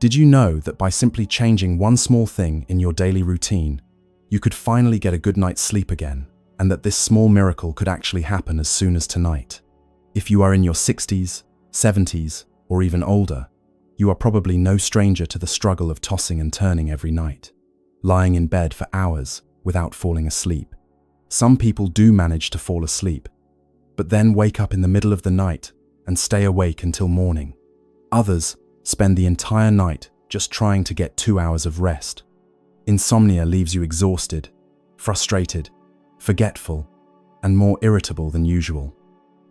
Did you know that by simply changing one small thing in your daily routine, you could finally get a good night's sleep again, and that this small miracle could actually happen as soon as tonight? If you are in your 60s, 70s, or even older, you are probably no stranger to the struggle of tossing and turning every night, lying in bed for hours without falling asleep. Some people do manage to fall asleep, but then wake up in the middle of the night and stay awake until morning. Others spend the entire night just trying to get 2 hours of rest. Insomnia leaves you exhausted, frustrated, forgetful, and more irritable than usual.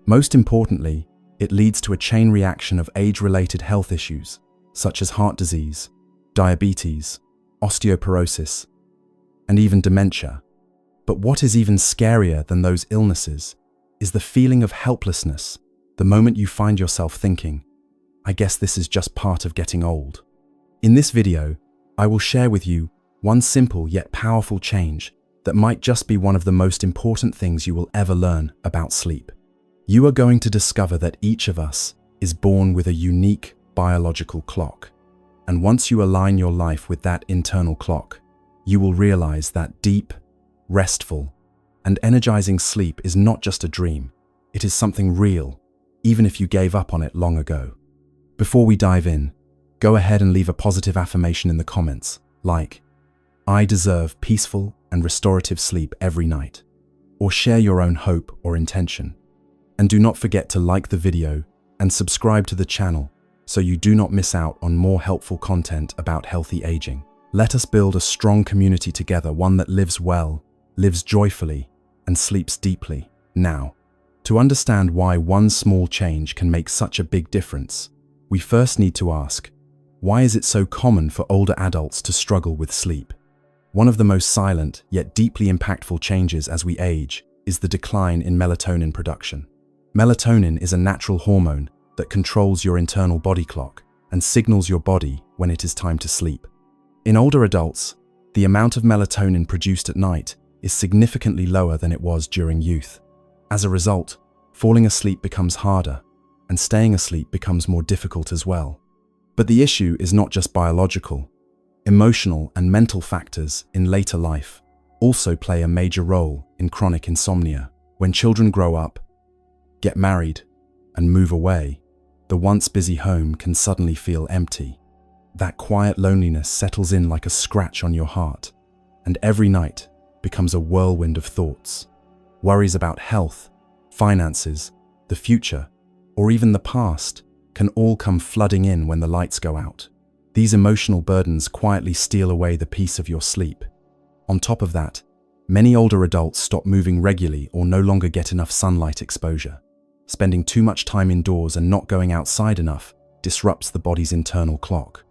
Most importantly, it leads to a chain reaction of age-related health issues, such as heart disease, diabetes, osteoporosis, and even dementia. But what is even scarier than those illnesses is the feeling of helplessness the moment you find yourself thinking, I guess this is just part of getting old. In this video, I will share with you one simple yet powerful change that might just be one of the most important things you will ever learn about sleep. You are going to discover that each of us is born with a unique biological clock. And once you align your life with that internal clock, you will realize that deep, restful, and energizing sleep is not just a dream. It is something real, even if you gave up on it long ago. Before we dive in, go ahead and leave a positive affirmation in the comments, like, I deserve peaceful and restorative sleep every night, or share your own hope or intention. And do not forget to like the video and subscribe to the channel so you do not miss out on more helpful content about healthy aging. Let us build a strong community together, one that lives well, lives joyfully, and sleeps deeply. Now, to understand why one small change can make such a big difference, we first need to ask, why is it so common for older adults to struggle with sleep? One of the most silent yet deeply impactful changes as we age is the decline in melatonin production. Melatonin is a natural hormone that controls your internal body clock and signals your body when it is time to sleep. In older adults, the amount of melatonin produced at night is significantly lower than it was during youth. As a result, falling asleep becomes harder, and staying asleep becomes more difficult as well. But the issue is not just biological. Emotional and mental factors in later life also play a major role in chronic insomnia. When children grow up, get married, and move away, the once busy home can suddenly feel empty. That quiet loneliness settles in like a scratch on your heart, and every night becomes a whirlwind of thoughts. Worries about health, finances, the future, or even the past can all come flooding in when the lights go out. These emotional burdens quietly steal away the peace of your sleep. On top of that, many older adults stop moving regularly or no longer get enough sunlight exposure. Spending too much time indoors and not going outside enough disrupts the body's internal clock.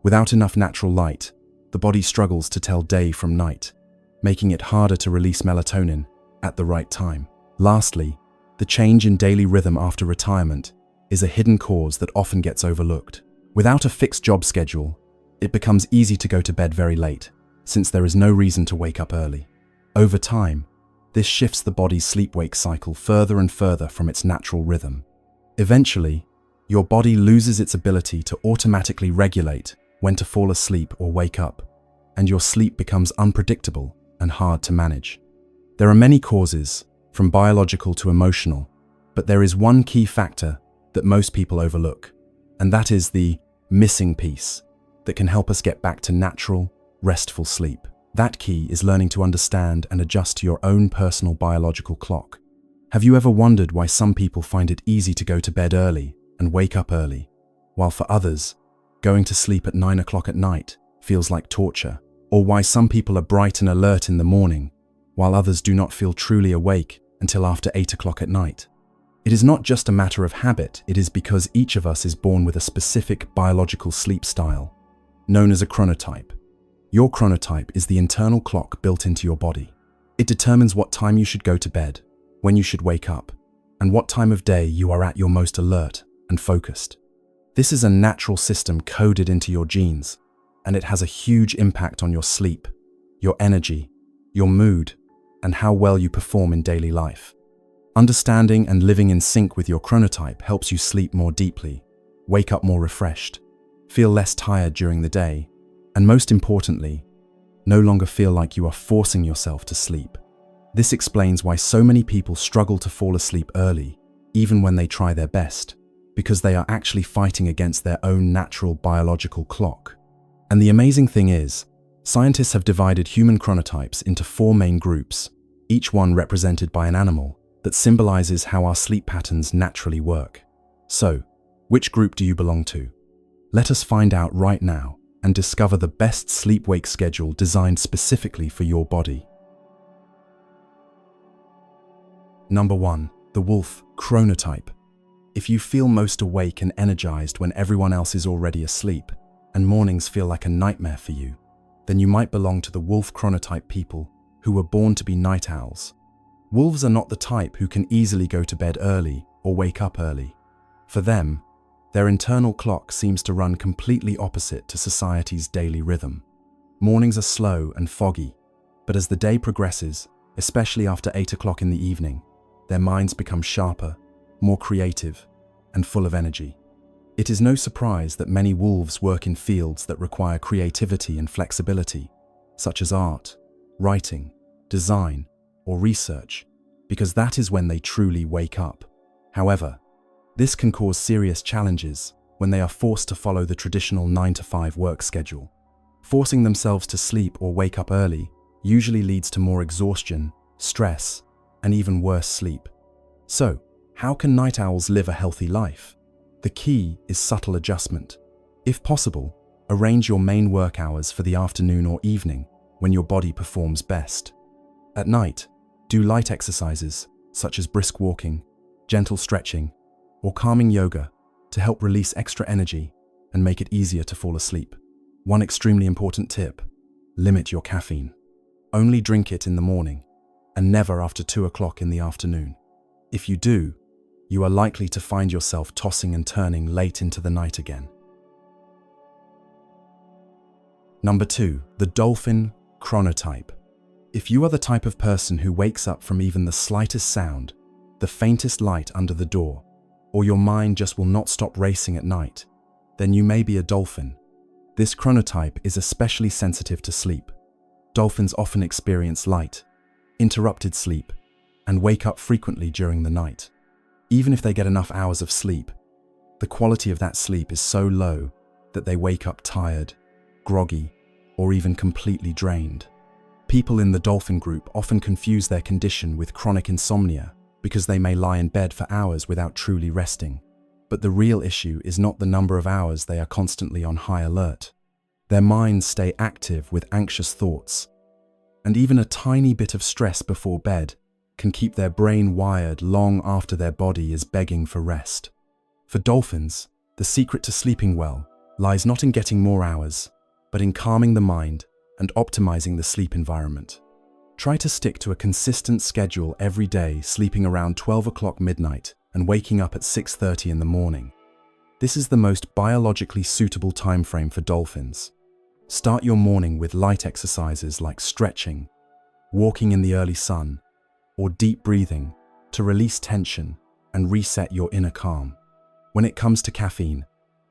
Without enough natural light, the body struggles to tell day from night, making it harder to release melatonin at the right time. Lastly, the change in daily rhythm after retirement is a hidden cause that often gets overlooked. Without a fixed job schedule, it becomes easy to go to bed very late, since there is no reason to wake up early. Over time, this shifts the body's sleep-wake cycle further and further from its natural rhythm. Eventually, your body loses its ability to automatically regulate when to fall asleep or wake up, and your sleep becomes unpredictable and hard to manage. There are many causes, from biological to emotional, but there is one key factor that most people overlook, and that is the missing piece that can help us get back to natural, restful sleep. That key is learning to understand and adjust to your own personal biological clock. Have you ever wondered why some people find it easy to go to bed early and wake up early, while for others, going to sleep at 9 o'clock at night feels like torture? Or why some people are bright and alert in the morning, while others do not feel truly awake until after 8 o'clock at night? It is not just a matter of habit, it is because each of us is born with a specific biological sleep style, known as a chronotype. Your chronotype is the internal clock built into your body. It determines what time you should go to bed, when you should wake up, and what time of day you are at your most alert and focused. This is a natural system coded into your genes, and it has a huge impact on your sleep, your energy, your mood, and how well you perform in daily life. Understanding and living in sync with your chronotype helps you sleep more deeply, wake up more refreshed, feel less tired during the day, and most importantly, no longer feel like you are forcing yourself to sleep. This explains why so many people struggle to fall asleep early, even when they try their best, because they are actually fighting against their own natural biological clock. And the amazing thing is, scientists have divided human chronotypes into 4 main groups, each one represented by an animal, that symbolizes how our sleep patterns naturally work. So, which group do you belong to? Let us find out right now and discover the best sleep-wake schedule designed specifically for your body. Number 1. The wolf chronotype. If you feel most awake and energized when everyone else is already asleep, and mornings feel like a nightmare for you, then you might belong to the wolf chronotype people who were born to be night owls. Wolves are not the type who can easily go to bed early or wake up early. For them, their internal clock seems to run completely opposite to society's daily rhythm. Mornings are slow and foggy, but as the day progresses, especially after 8 o'clock in the evening, their minds become sharper, more creative, and full of energy. It is no surprise that many wolves work in fields that require creativity and flexibility, such as art, writing, design, or research, because that is when they truly wake up. However, this can cause serious challenges when they are forced to follow the traditional 9-to-5 work schedule. Forcing themselves to sleep or wake up early usually leads to more exhaustion, stress, and even worse sleep. So, how can night owls live a healthy life? The key is subtle adjustment. If possible, arrange your main work hours for the afternoon or evening when your body performs best. At night, do light exercises such as brisk walking, gentle stretching, or calming yoga to help release extra energy and make it easier to fall asleep. One extremely important tip: limit your caffeine. Only drink it in the morning and never after 2 o'clock in the afternoon. If you do, you are likely to find yourself tossing and turning late into the night again. Number 2. The dolphin chronotype. If you are the type of person who wakes up from even the slightest sound, the faintest light under the door, or your mind just will not stop racing at night, then you may be a dolphin. This chronotype is especially sensitive to sleep. Dolphins often experience light, interrupted sleep, and wake up frequently during the night. Even if they get enough hours of sleep, the quality of that sleep is so low that they wake up tired, groggy, or even completely drained. People in the dolphin group often confuse their condition with chronic insomnia because they may lie in bed for hours without truly resting. But the real issue is not the number of hours they are constantly on high alert. Their minds stay active with anxious thoughts, and even a tiny bit of stress before bed can keep their brain wired long after their body is begging for rest. For dolphins, the secret to sleeping well lies not in getting more hours, but in calming the mind and optimizing the sleep environment. Try to stick to a consistent schedule every day, sleeping around 12 o'clock midnight and waking up at 6:30 in the morning. This is the most biologically suitable time frame for dolphins. Start your morning with light exercises like stretching, walking in the early sun, or deep breathing to release tension and reset your inner calm. When it comes to caffeine,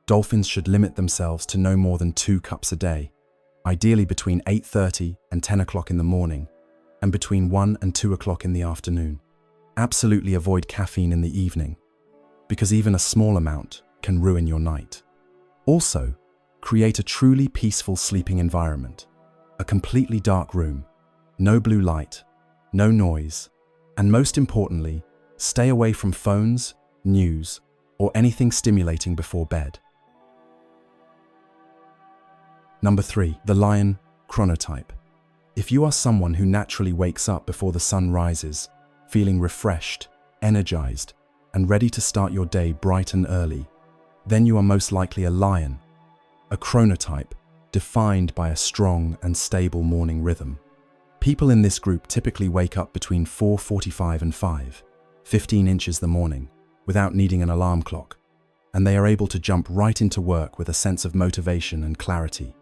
dolphins should limit themselves to no more than 2 cups a day, ideally between 8:30 and 10 o'clock in the morning, and between 1 and 2 o'clock in the afternoon. Absolutely avoid caffeine in the evening, because even a small amount can ruin your night. Also, create a truly peaceful sleeping environment. A completely dark room, no blue light, no noise, and most importantly, stay away from phones, news, or anything stimulating before bed. Number 3. The lion chronotype. If you are someone who naturally wakes up before the sun rises, feeling refreshed, energized, and ready to start your day bright and early, then you are most likely a lion, a chronotype defined by a strong and stable morning rhythm. People in this group typically wake up between 4:45 and 5:15 inches the morning without needing an alarm clock, and they are able to jump right into work with a sense of motivation and clarity.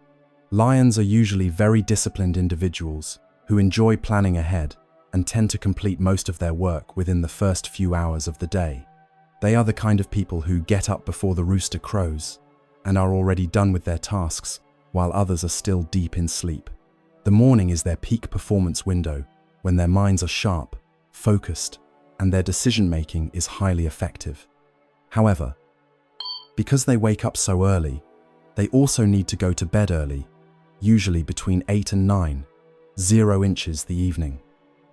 Lions are usually very disciplined individuals who enjoy planning ahead and tend to complete most of their work within the first few hours of the day. They are the kind of people who get up before the rooster crows, and are already done with their tasks, while others are still deep in sleep. The morning is their peak performance window, when their minds are sharp, focused, and their decision-making is highly effective. However, because they wake up so early, they also need to go to bed early, usually between 8 and 9, 0 inches the evening.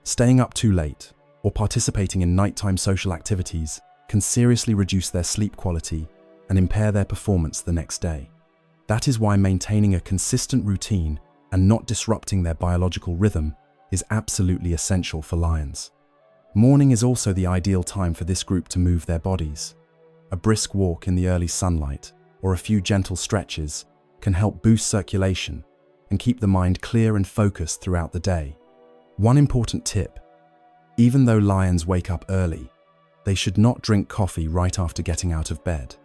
Staying up too late or participating in nighttime social activities can seriously reduce their sleep quality and impair their performance the next day. That is why maintaining a consistent routine and not disrupting their biological rhythm is absolutely essential for lions. Morning is also the ideal time for this group to move their bodies. A brisk walk in the early sunlight or a few gentle stretches can help boost circulation and keep the mind clear and focused throughout the day. One important tip: even though lions wake up early, they should not drink coffee right after getting out of bed.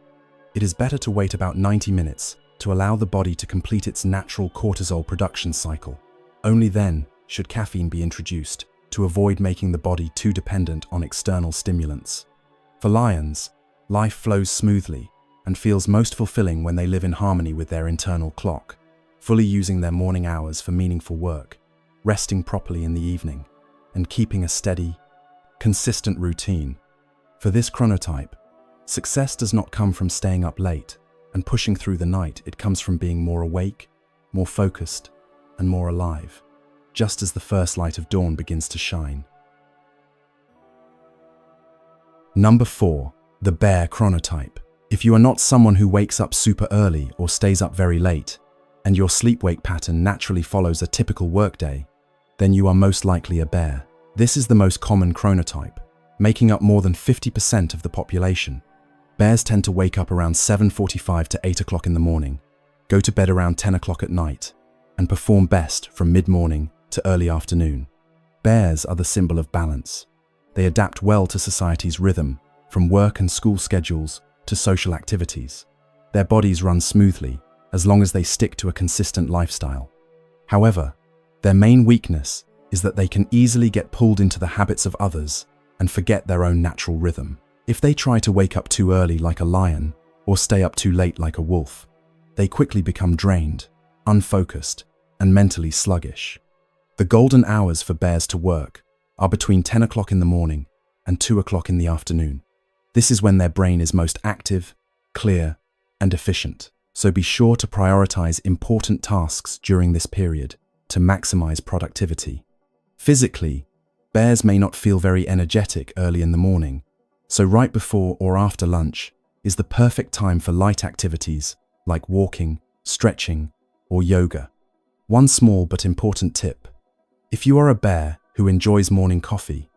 It is better to wait about 90 minutes to allow the body to complete its natural cortisol production cycle. Only then should caffeine be introduced to avoid making the body too dependent on external stimulants. For lions, life flows smoothly and feels most fulfilling when they live in harmony with their internal clock, fully using their morning hours for meaningful work, resting properly in the evening, and keeping a steady, consistent routine. For this chronotype, success does not come from staying up late and pushing through the night. It comes from being more awake, more focused, and more alive, just as the first light of dawn begins to shine. Number 4. The bear chronotype. If you are not someone who wakes up super early or stays up very late, and your sleep-wake pattern naturally follows a typical workday, then you are most likely a bear. This is the most common chronotype, making up more than 50% of the population. Bears tend to wake up around 7:45 to 8 o'clock in the morning, go to bed around 10 o'clock at night, and perform best from mid-morning to early afternoon. Bears are the symbol of balance. They adapt well to society's rhythm, from work and school schedules to social activities. Their bodies run smoothly as long as they stick to a consistent lifestyle. However, their main weakness is that they can easily get pulled into the habits of others and forget their own natural rhythm. If they try to wake up too early like a lion or stay up too late like a wolf, they quickly become drained, unfocused, and mentally sluggish. The golden hours for bears to work are between 10 o'clock in the morning and 2 o'clock in the afternoon. This is when their brain is most active, clear, and efficient. So be sure to prioritize important tasks during this period to maximize productivity. Physically, bears may not feel very energetic early in the morning, so right before or after lunch is the perfect time for light activities like walking, stretching, or yoga. One small but important tip: if you are a bear who enjoys morning coffee,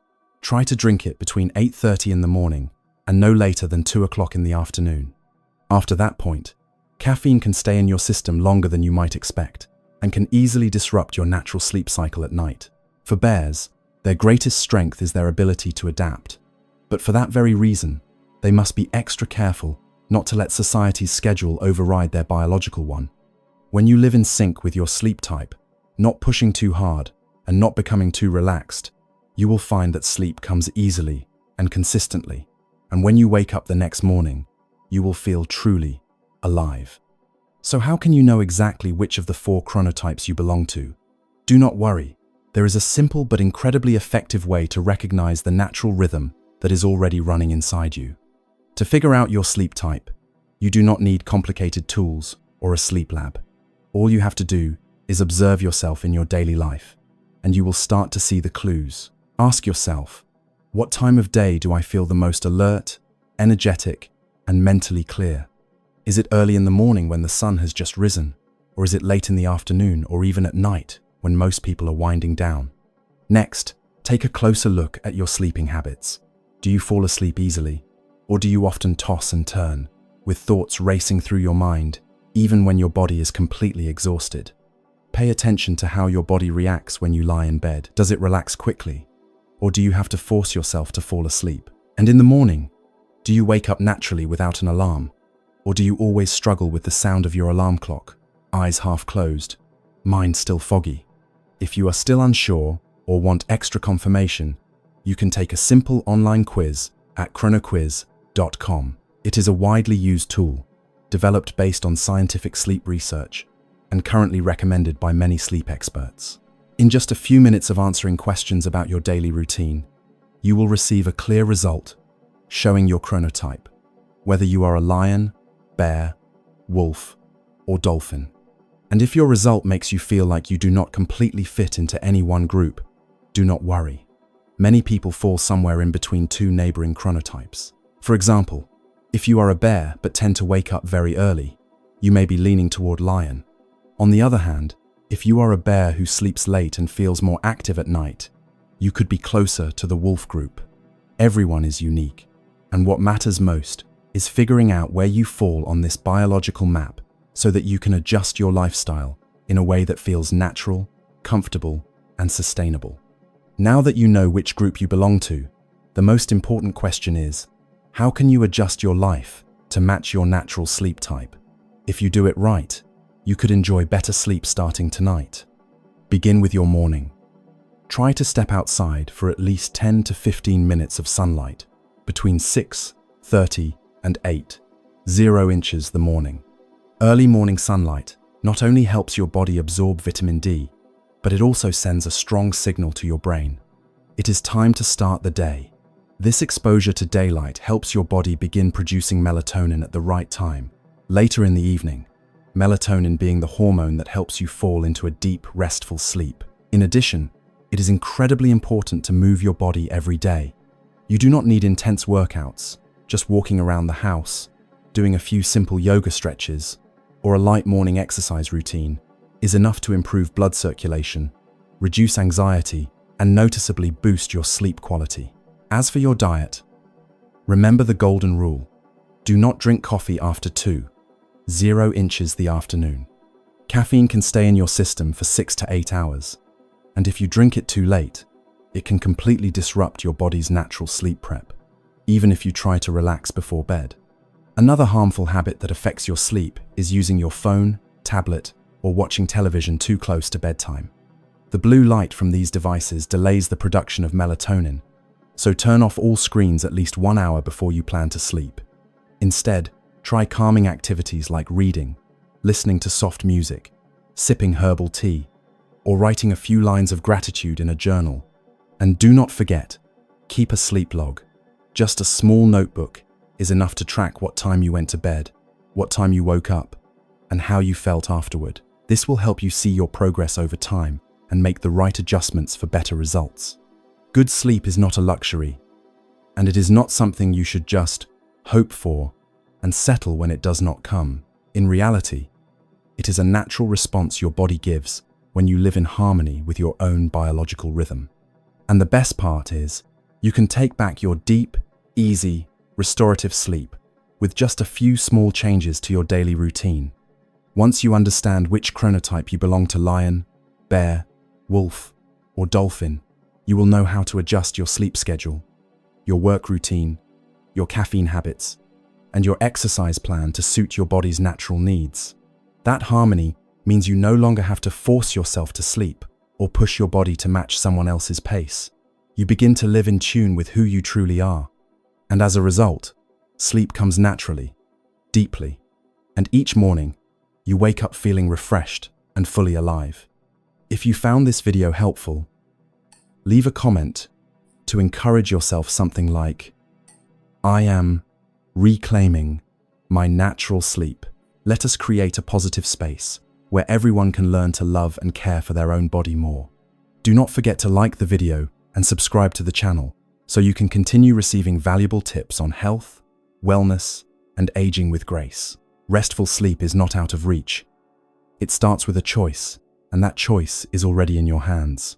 try to drink it between 8:30 in the morning and no later than 2 o'clock in the afternoon. After that point, caffeine can stay in your system longer than you might expect and can easily disrupt your natural sleep cycle at night. For bears, their greatest strength is their ability to adapt. But for that very reason, they must be extra careful not to let society's schedule override their biological one. When you live in sync with your sleep type, not pushing too hard and not becoming too relaxed, you will find that sleep comes easily and consistently. And when you wake up the next morning, you will feel truly alive. So how can you know exactly which of the 4 chronotypes you belong to? Do not worry. There is a simple but incredibly effective way to recognize the natural rhythm that is already running inside you. To figure out your sleep type, you do not need complicated tools or a sleep lab. All you have to do is observe yourself in your daily life, and you will start to see the clues. Ask yourself, what time of day do I feel the most alert, energetic, and mentally clear? Is it early in the morning when the sun has just risen, or is it late in the afternoon or even at night when most people are winding down? Next, take a closer look at your sleeping habits. Do you fall asleep easily, or do you often toss and turn, with thoughts racing through your mind, even when your body is completely exhausted? Pay attention to how your body reacts when you lie in bed. Does it relax quickly, or do you have to force yourself to fall asleep? And in the morning, do you wake up naturally without an alarm, or do you always struggle with the sound of your alarm clock, eyes half closed, mind still foggy? If you are still unsure or want extra confirmation, you can take a simple online quiz at chronoquiz.com. It is a widely used tool developed based on scientific sleep research and currently recommended by many sleep experts. In just a few minutes of answering questions about your daily routine, you will receive a clear result showing your chronotype, whether you are a lion, bear, wolf, or dolphin. And if your result makes you feel like you do not completely fit into any one group, do not worry. Many people fall somewhere in between two neighboring chronotypes. For example, if you are a bear but tend to wake up very early, you may be leaning toward lion. On the other hand, if you are a bear who sleeps late and feels more active at night, you could be closer to the wolf group. Everyone is unique, and what matters most is figuring out where you fall on this biological map so that you can adjust your lifestyle in a way that feels natural, comfortable, and sustainable. Now that you know which group you belong to, the most important question is, how can you adjust your life to match your natural sleep type? If you do it right, you could enjoy better sleep starting tonight. Begin with your morning. Try to step outside for at least 10 to 15 minutes of sunlight between 6:30 and 8:00 the morning. Early morning sunlight not only helps your body absorb vitamin D, but it also sends a strong signal to your brain. It is time to start the day. This exposure to daylight helps your body begin producing melatonin at the right time, later in the evening, melatonin being the hormone that helps you fall into a deep, restful sleep. In addition, it is incredibly important to move your body every day. You do not need intense workouts. Just walking around the house, doing a few simple yoga stretches, or a light morning exercise routine is enough to improve blood circulation, reduce anxiety, and noticeably boost your sleep quality. As for your diet, remember the golden rule. Do not drink coffee after 2:00 the afternoon. Caffeine can stay in your system for 6 to 8 hours, and if you drink it too late, it can completely disrupt your body's natural sleep prep, even if you try to relax before bed. Another harmful habit that affects your sleep is using your phone, tablet, or watching television too close to bedtime. The blue light from these devices delays the production of melatonin, so turn off all screens at least 1 hour before you plan to sleep. Instead, try calming activities like reading, listening to soft music, sipping herbal tea, or writing a few lines of gratitude in a journal. And do not forget, keep a sleep log. Just a small notebook is enough to track what time you went to bed, what time you woke up, and how you felt afterward. This will help you see your progress over time and make the right adjustments for better results. Good sleep is not a luxury, and it is not something you should just hope for and settle when it does not come. In reality, it is a natural response your body gives when you live in harmony with your own biological rhythm. And the best part is, you can take back your deep, easy, restorative sleep with just a few small changes to your daily routine. Once you understand which chronotype you belong to, lion, bear, wolf, or dolphin, you will know how to adjust your sleep schedule, your work routine, your caffeine habits, and your exercise plan to suit your body's natural needs. That harmony means you no longer have to force yourself to sleep or push your body to match someone else's pace. You begin to live in tune with who you truly are. And as a result, sleep comes naturally, deeply, and each morning, you wake up feeling refreshed and fully alive. If you found this video helpful, leave a comment to encourage yourself, something like, "I am reclaiming my natural sleep." Let us create a positive space where everyone can learn to love and care for their own body more. Do not forget to like the video and subscribe to the channel so you can continue receiving valuable tips on health, wellness, and aging with grace. Restful sleep is not out of reach. It starts with a choice, and that choice is already in your hands.